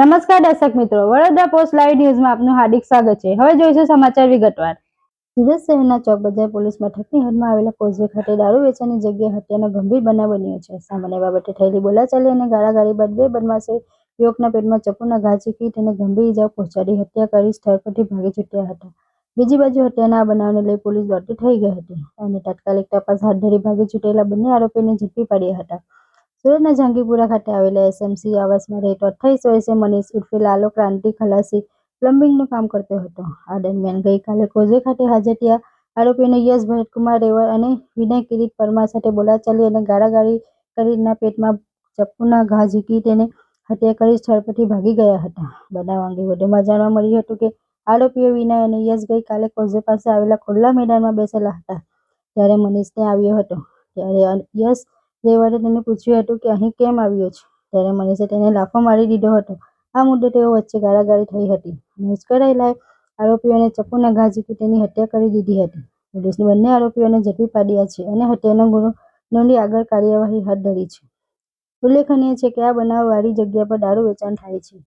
નમસ્કાર દર્શક મિત્રો, વડોદરા પોસ્ટ લાઈવ ન્યૂઝમાં આપનું હાર્દિક સ્વાગત છે। હવે જોઈશું સમાચાર વિગતવાર। સુરત શહેરના ચોક બજાર પોલીસ મથકની હદમાં આવેલા કોઝવે ખાતે દારૂ વેચાણની જગ્યાએ હત્યાનો ગંભીર બનાવ બન્યો છે। સામાન્ય બાબતે થયેલી બોલાચાલી અને ગાળાગાળી બાદ બે બદમાશે યુવકના પેટમાં ચપ્પુના ઘા ઝીકી તેને ગંભીર ઇજાઓ પહોંચાડી હત્યા કરી સ્થળ પરથી ભાગી છૂટ્યા હતા। બીજી બાજુ હત્યાના આ બનાવને લઈ પોલીસ દોડતી થઈ ગઈ હતી અને તાત્કાલિક તપાસ હાથ ધરી ભાગી છૂટેલા બંને આરોપીઓને ઝડપી પાડ્યા હતા। સુરતના જહાંગીરપુરા ખાતે આવેલા એસએમસી આવાસમાં રહેતો 28 વર્ષીય મનીષ ઉર્ફે લાલો ક્રાંતિ ખલાસી પ્લમ્બિંગનું કામ કરતો હતો। આ દરમિયાન ગઈકાલે કોઝવે ખાતે હાજર થયા આરોપીઓને યશ ભરતકુમાર રેવર અને વિનય કિરીટ પરમાર સાથે બોલાચાલી અને ગાળાગાળી કરી તેના પેટમાં ચપ્પુના ઘા ઝીકી તેને હત્યા કરી સ્થળ પરથી ભાગી ગયા હતા। બનાવ અંગે વધુમાં જાણવા મળ્યું હતું કે આરોપીઓ વિનય અને યશ ગઈકાલે કોઝવે પાસે આવેલા ખુલ્લા મેદાનમાં બેસેલા હતા ત્યારે મનીષ ત્યાં આવ્યો હતો। ત્યારે યશ રેવરે તેને પૂછ્યું હતું કે અહીં કેમ આવ્યો છે? ત્યારે મનીષે તેને લાફો મારી દીધો હતો। આ મુદ્દે તેઓ વચ્ચે ગાળાગાળી થઈ હતી અને ઉશ્કેરાયેલા આરોપીઓને ચપ્પુના ઘા ઝીકી તેની હત્યા કરી દીધી હતી। પોલીસે બંને આરોપીઓને ઝડપી પાડ્યા છે અને હત્યાનો ગુનો નોંધી આગળ કાર્યવાહી હાથ ધરી છે। ઉલ્લેખનીય છે કે આ બનાવ વાળી જગ્યા પર દારૂ વેચાણ થાય છે।